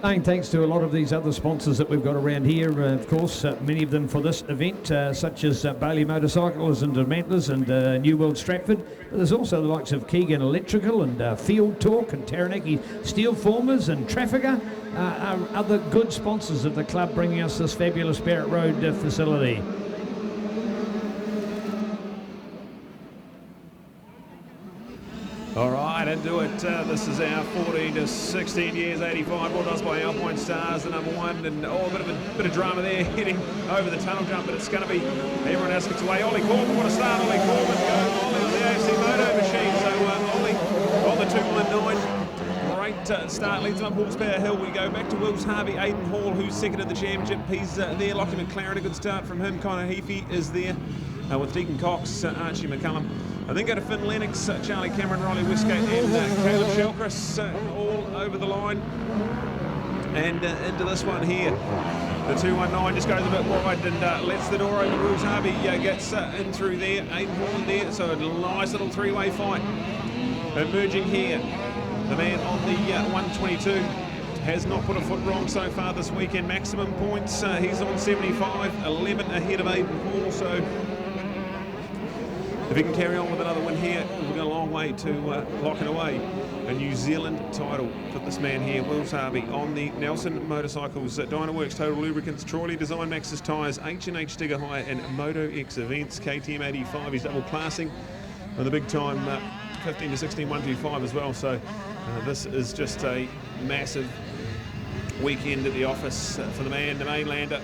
Saying thanks to a lot of these other sponsors that we've got around here, of course, many of them for this event, such as Bailey Motorcycles and Demantlers and New World Stratford. But there's also the likes of Keegan Electrical and Field Talk and Taranaki Steel Formers and Trafficker, are other good sponsors of the club bringing us this fabulous Barrett Road facility. All right, into it. This is our 14 to 16 years, 85, brought us by Alpine Stars, the number one, and a bit of drama there, heading over the tunnel jump, but it's going to be, everyone else gets away. Ollie Corbin, what a start, Ollie Corbin, going Ollie on the AFC Moto machine, so Ollie on the 219. Great start, leads up Horsepower Hill. We go back to Wills Harvey, Aidan Hall, who's second in the championship. He's there. Lockie McLaren, a good start from him. Connor Heafy is there with Deacon Cox, Archie McCullum. I think go to Finn Lennox, Charlie Cameron, Riley Westgate, and Caleb Shelkris all over the line. And into this one here. The 219 just goes a bit wide and lets the door open. Wills Harvey gets in through there. Aidan Hall in there, so a nice little three-way fight. Emerging here. The man on the 122 has not put a foot wrong so far this weekend. Maximum points, he's on 75, 11 ahead of Aidan Hall. So if he can carry on with another win here, we've got a long way to locking away a New Zealand title for this man here, Wills Harvey, on the Nelson Motorcycles, Dynaworks Total Lubricants, Trolley Design Maxxis Tyres, H&H Digger Hire, and Moto X Events, KTM 85. He's double classing on the big time 15 to 16 125 as well. So this is just a massive weekend at the office for the man, the mainlander.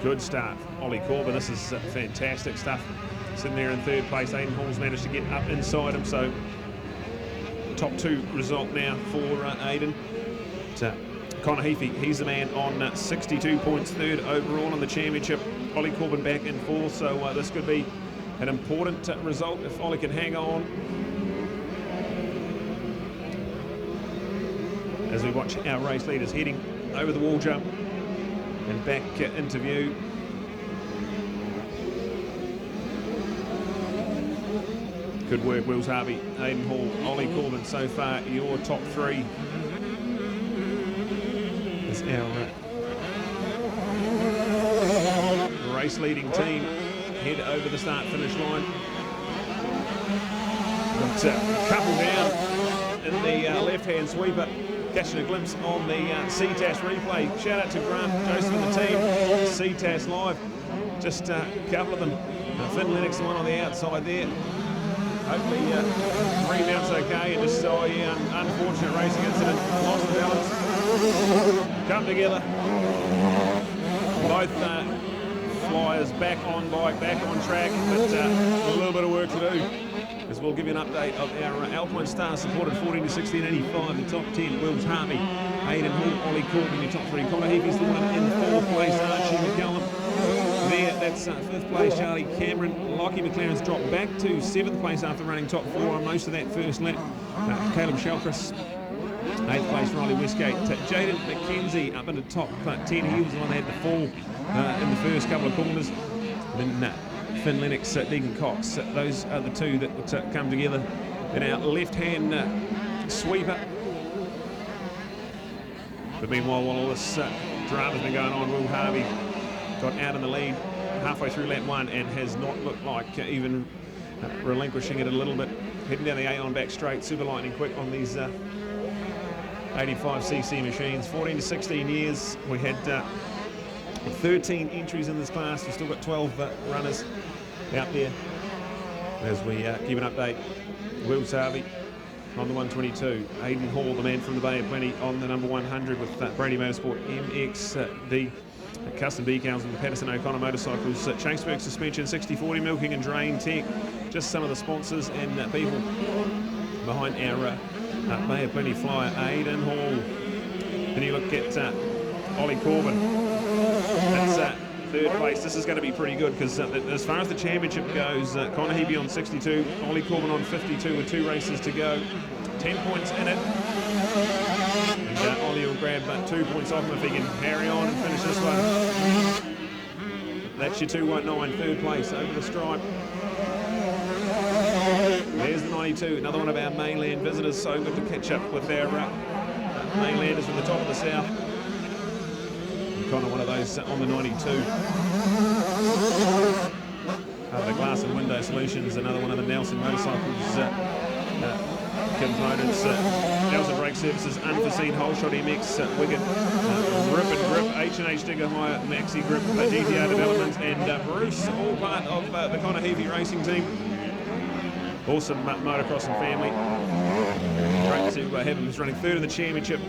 Good start, Ollie Corbin. This is fantastic stuff. Sitting there in third place. Aidan Hall's managed to get up inside him, so top two result now for Aidan. Connor Heafy, he's the man on 62 points, third overall in the championship. Ollie Corbin back in fourth, so this could be an important result if Ollie can hang on. As we watch our race leaders heading over the wall jump and back into view. Good work, Wills Harvey, Aidan Hall, Ollie Corbin. So far, your top three is our race leading team. Head over the start-finish line. But couple down in the left-hand sweeper. Catching a glimpse on the Ctas replay. Shout out to Grant, Joseph and the team. Ctas live. Just a couple of them. Finn Lennox, the one on the outside there. Hopefully remounts okay and just unfortunate racing incident. Lost the balance. Come together. Both flyers back on bike, back on track, but a little bit of work to do. As we'll give you an update of our Alpine Stars supported 14 to 16, 85, the top 10, Wills Harvey, Aidan Hall, Ollie Corbin, your top three. Connor Heafy's the one in fourth place, Archie McCullum. There, that's fifth place, Charlie Cameron. Lockie McLaren's dropped back to seventh place after running top four on most of that first lap. Caleb Shelkris, eighth place, Riley Westgate. Jaden McKenzie up into top 10. He was the one that had the fall in the first couple of corners. And then Finn Lennox, Deacon Cox, those are the two that would come together in our left-hand sweeper. But meanwhile, while all this drama's been going on, Will Harvey got out in the lead halfway through lap one and has not looked like even relinquishing it a little bit. Heading down the A-on back straight, super lightning quick on these 85cc machines. 14 to 16 years, we had 13 entries in this class. We've still got 12 runners out there. As we give an update, Wills Harvey on the 122, Aidan Hall, the man from the Bay of Plenty, on the number 100 with Brady Motorsport MXD custom decals and the Patterson O'Connor Motorcycles, Chasebourg Suspension, 6040 Milking and Drain Tech. Just some of the sponsors and people behind our Bay of Plenty flyer, Aidan Hall. Then you look at Ollie Corbin. That's third place. This is going to be pretty good because as far as the championship goes, Connor Heafy on 62, Ollie Corbin on 52 with 2 races to go. 10 points in it. And Ollie will grab 2 points off him if he can carry on and finish this one. That's your 219, third place over the stripe. Here's the 92, another one of our mainland visitors. So good to catch up with our mainlanders from the top of the south. Kind of one of those on the 92. The Glass and Window Solutions, another one of the Nelson Motorcycles components. Nelson Brake Services, Unforeseen, Whole Shot MX, Wigan, Rip and Grip, H&H Digger Hire, Maxi Grip, GTR Developments, and Bruce, all part of the Conaheavey racing team. Awesome motocrossing family. Great to have him running third in the championship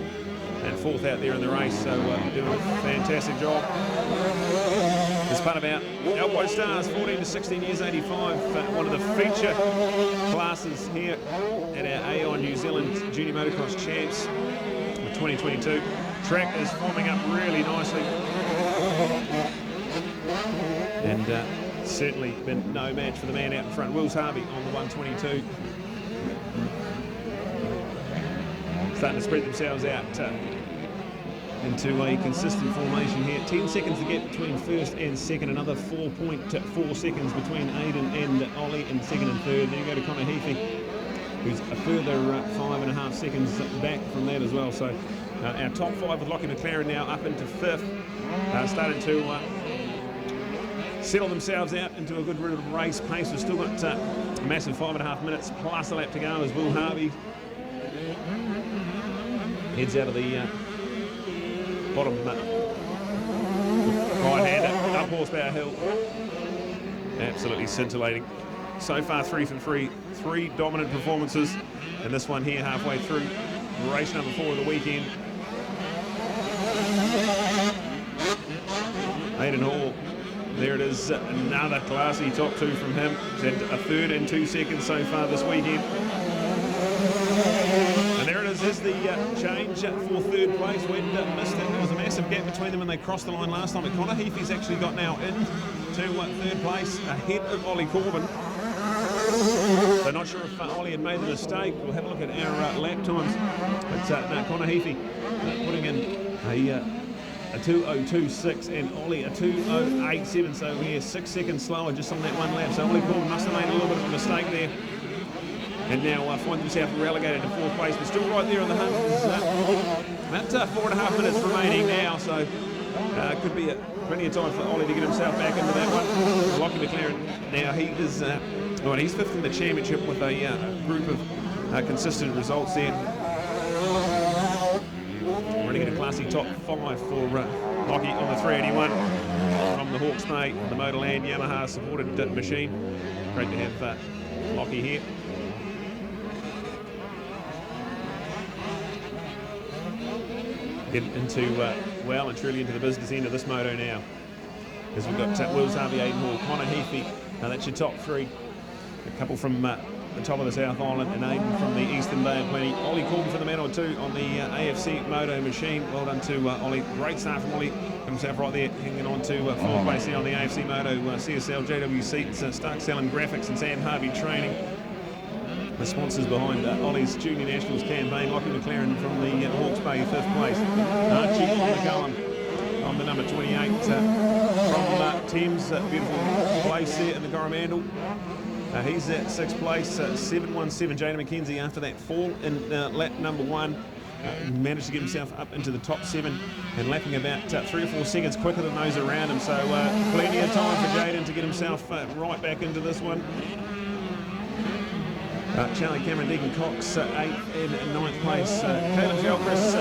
and fourth out there in the race, so doing a fantastic job. As part of our Alpine Stars, 14 to 16 years, 85, one of the feature classes here at our Aon New Zealand Junior Motocross Champs of 2022. Track is forming up really nicely, and certainly been no match for the man out in front, Wills Harvey on the 122. Starting to spread themselves out into a consistent formation here. 10 seconds to get between first and second, another 4.4 seconds between Aidan and Ollie in second and third. Then you go to Conaheavey, who's a further 5.5 seconds back from that as well. So our top five with Lockie McLaren now up into fifth, starting to settle themselves out into a good rhythm of race pace. We've still got a massive 5.5 minutes plus a lap to go as Will Harvey heads out of the bottom right-hander, up horsepower hill. Absolutely scintillating. So far 3 for 3, 3 dominant performances, and this one here halfway through race number 4 of the weekend. Aidan Hall, there it is, another classy top 2 from him. He's had a third and 2 seconds so far this weekend. And there it is the change for third place. We'd missed it. There was a massive gap between them when they crossed the line last time. But Conaheavey's actually got now into third place ahead of Ollie Corbin. So not sure if Ollie had made the mistake. We'll have a look at our lap times. But no, Conaheavey putting in a 2:02.6 and Ollie a 2:08.7. So we're 6 seconds slower just on that one lap. So Ollie Corbin must have made a little bit of a mistake there. And now find themselves relegated to fourth place, but still right there on the hunt. About 4.5 minutes remaining now, so could be plenty of time for Ollie to get himself back into that one. Lockie McLaren, now he is, he's fifth in the championship with a group of consistent results there. Running in a classy top 5 for Lockie on the 381 from the Hawke's Bay, the Motorland Yamaha supported machine. Great to have Lockie here. Get into well and truly into the business end of this moto now, as we've got Wills Harvey, Aidan Hall, Conaheavey. That's your top 3. A couple from the top of the South Island and Aidan from the Eastern Bay of Plenty. Ollie Corbin for the man or two on the AFC Moto machine. Well done to Ollie. Great start from Ollie. Himself right there, hanging on to fourth place there on the AFC Moto. CSL, JW Seats, Stark Salon Graphics and Sam Harvey Training. The sponsors behind Ollie's Junior Nationals campaign. Lockie McLaren from the Hawke's Bay, 5th place. Archie on the column on the number 28 from Thames. Beautiful place there in the Coromandel. He's at 6th place, 7.17. Jada McKenzie after that fall in lap number 1. Managed to get himself up into the top 7 and lapping about 3 or 4 seconds quicker than those around him. So plenty of time for Jaden to get himself right back into this one. Charlie Cameron, Deegan Cox, 8th and 9th place. Caleb Felchris,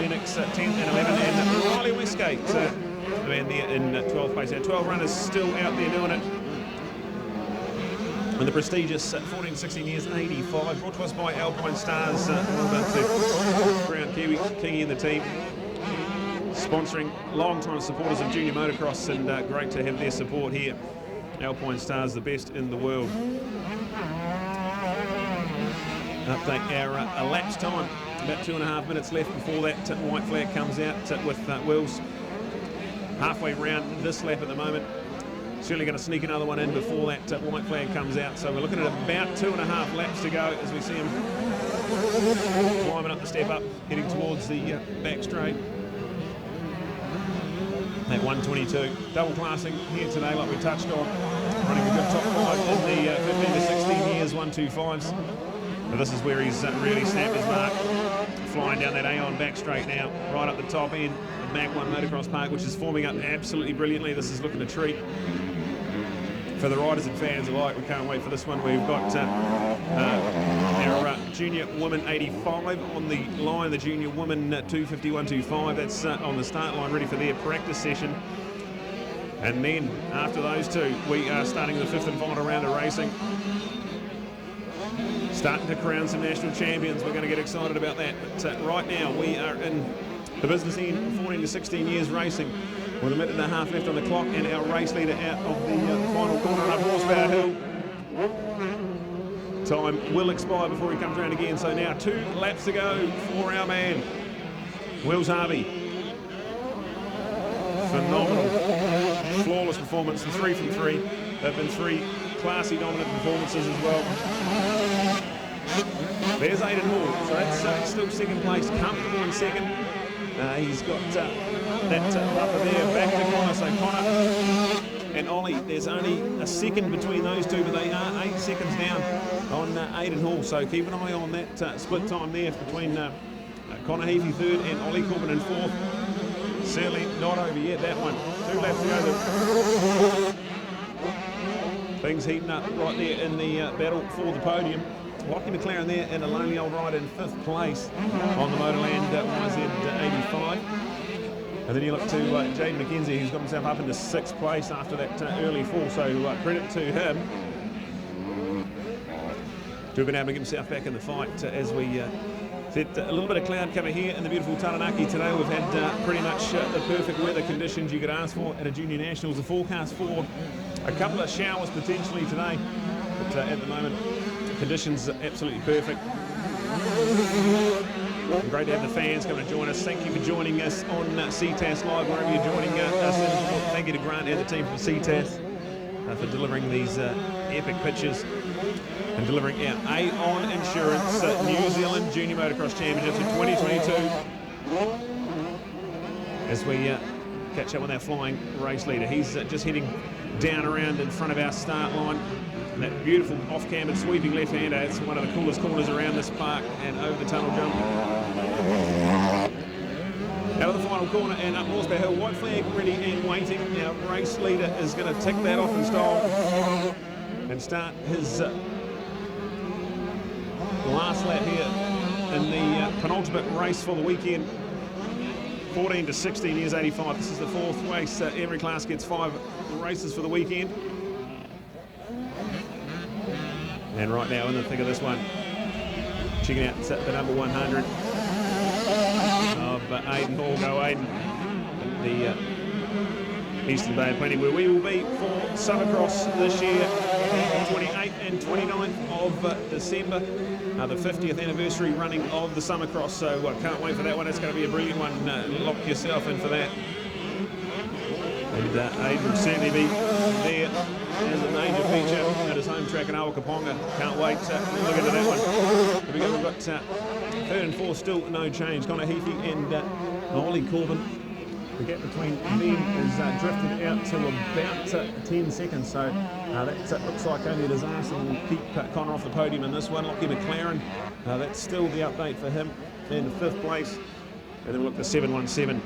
Lennox, 10th and 11th. And Riley Westgate, the man there in 12th place. Our 12 runners still out there doing it. And the prestigious 14, 16 years, 85, brought to us by Alpine Stars. Well done to Brown Kiwi, Kingy and the team. Sponsoring long-time supporters of junior motocross, and great to have their support here. Alpine Stars, the best in the world. Update our elapsed time. About 2.5 minutes left before that white flag comes out with Wills. Halfway round this lap at the moment. Certainly going to sneak another one in before that white flag comes out. So we're looking at about 2.5 laps to go as we see him climbing up the step up, heading towards the back straight. That 122. Double classing here today like we touched on. Running a good top 5 in the 15 to 16 years, 122. 125s. But this is where he's really snapped his mark. Flying down that Aon back straight now, right up the top end of Mac 1 Motocross Park, which is forming up absolutely brilliantly. This is looking a treat for the riders and fans alike. We can't wait for this one. We've got our junior women 85 on the line, the junior women 251.25. That's on the start line, ready for their practice session. And then after those two, we are starting the 5th and final round of racing. Starting to crown some national champions. We're going to get excited about that. But right now we are in the business end, 14 to 16 years racing, with a minute and a half left on the clock, and our race leader out of the final corner up Horsepower Hill. Time will expire before he comes around again. So now 2 laps to go for our man, Wills Harvey. Phenomenal, flawless performance, and 3 from 3. They've been 3 classy dominant performances as well. There's Aidan Hall, so that's still second place, comfortable in second. He's got that buffer there, back to Connor, so Connor and Ollie, there's only a second between those two, but they are 8 seconds down on Aidan Hall, so keep an eye on that split time there between Connor Heafy third and Ollie Corbin in fourth. Certainly not over yet, that one. 2 laps to go. Things heating up right there in the battle for the podium. Lockie McLaren there in a lonely old ride in 5th place on the Motorland YZ85. And then you look to Jaden McKenzie, who's got himself up into 6th place after that early fall, so credit to him to have been able to get himself back in the fight. As we said, a little bit of cloud cover here in the beautiful Taranaki today. We've had pretty much the perfect weather conditions you could ask for at a Junior Nationals. The forecast for a couple of showers potentially today, but at the moment conditions are absolutely perfect. Great to have the fans come and join us. Thank you for joining us on Ctas Live, wherever you're joining us. Thank you to Grant and the team from Ctas for delivering these epic pictures and delivering our Aon Insurance New Zealand Junior Motocross Championships in 2022. As we catch up with our flying race leader. He's just heading down around in front of our start line. And that beautiful off-cambered sweeping left-hander. It's one of the coolest corners around this park, and over the tunnel jump. Out of the final corner and up Horsepower Hill, white flag ready and waiting. Our race leader is going to tick that off in style and start his last lap here in the penultimate race for the weekend. 14 to 16 years 85. This is the 4th race. Every class gets 5 races for the weekend. And right now in the thick of this one, checking out the number 100 of Aidan Hall. Go Aidan. The Eastern Bay of Plenty, where we will be for Summercross this year, 28th and 29th of December, the 50th anniversary running of the Summercross. So I can't wait for that one. It's going to be a brilliant one. Lock yourself in for that. And Aidan will certainly be there as a major feature at his home track in Awakaponga. Can't wait to look into that one. Here we go. We've got 3rd and 4th still no change. Connor Heafy and Ollie Corbin. The gap between them is drifted out to about 10 seconds. So that looks like only a disaster will keep Connor off the podium in this one. Lockie McLaren, that's still the update for him in 5th place. And then we'll look to 717.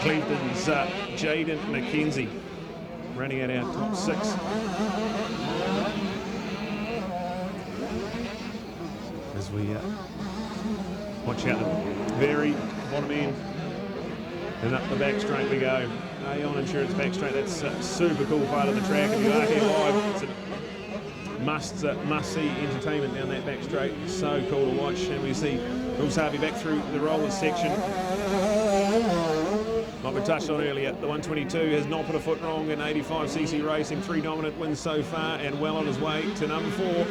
Cleveland's Jaden McKenzie running out our top 6. As we watch out the very bottom end and up the back straight we go. Aon Insurance back straight. That's a super cool part of the track. If you are here live, it's a must-see entertainment down that back straight. So cool to watch. And we see Wills Harvey back through the rollers section. Like we touched on earlier, the 122 has not put a foot wrong in 85cc racing. 3 dominant wins so far and well on his way to number 4.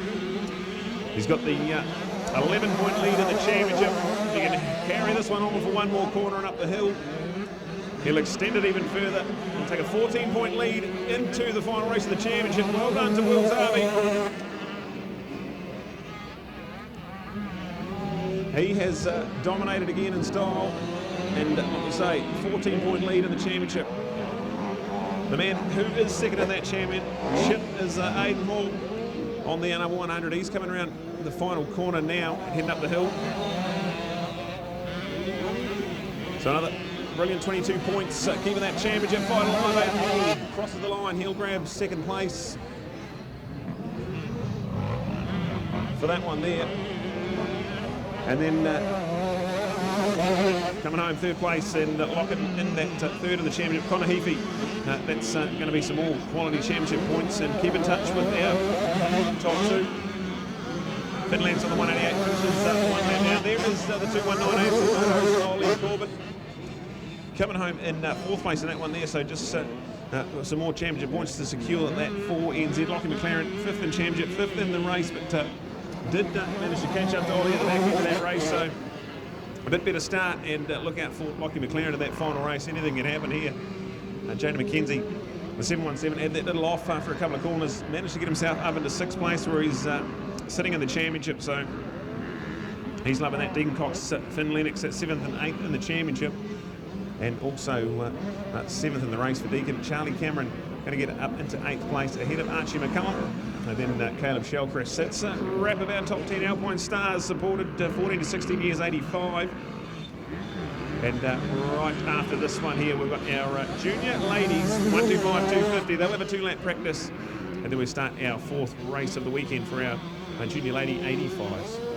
He's got the 11-point lead in the championship. He can carry this one on for one more corner and up the hill. He'll extend it even further and take a 14-point lead into the final race of the championship. Well done to Wills Harvey. He has dominated again in style. And like we say, 14-point lead in the championship. The man who is second in that championship is Aidan Hall. on there, number 100. He's coming around the final corner now, heading up the hill. So another brilliant 22 points, keeping that championship fight alive. Crosses the line, he'll grab second place for that one there. And then coming home third place and locking in that third of the championship, Connor Heafy. That's going to be some more quality championship points, and keep in touch with our top two. Finland's on the 188, which is one lap down. There is the 2198, Ollie Corbett. Coming home in fourth place in that one there, so just some more championship points to secure that for NZ. Lockie McLaren, fifth in championship, fifth in the race, but did manage to catch up to Ollie at the back end of that race, so a bit better start, and look out for Lockie McLaren in that final race. Anything can happen here. Jada McKenzie, the 717, had that little off for a couple of corners, managed to get himself up into sixth place where he's sitting in the championship, so he's loving that. Dean Cox, Finn Lennox at 7th and 8th in the championship, and also 7th in the race for Deacon. Charlie Cameron going to get up into 8th place ahead of Archie McCullum. And then Caleb Shellcrest sits wrap about top 10 Alpine Stars, supported 14 to 16 years 85. And right after this one here, we've got our junior ladies 125, 250. They'll have a 2-lap practice, and then we start our fourth race of the weekend for our junior lady 85s.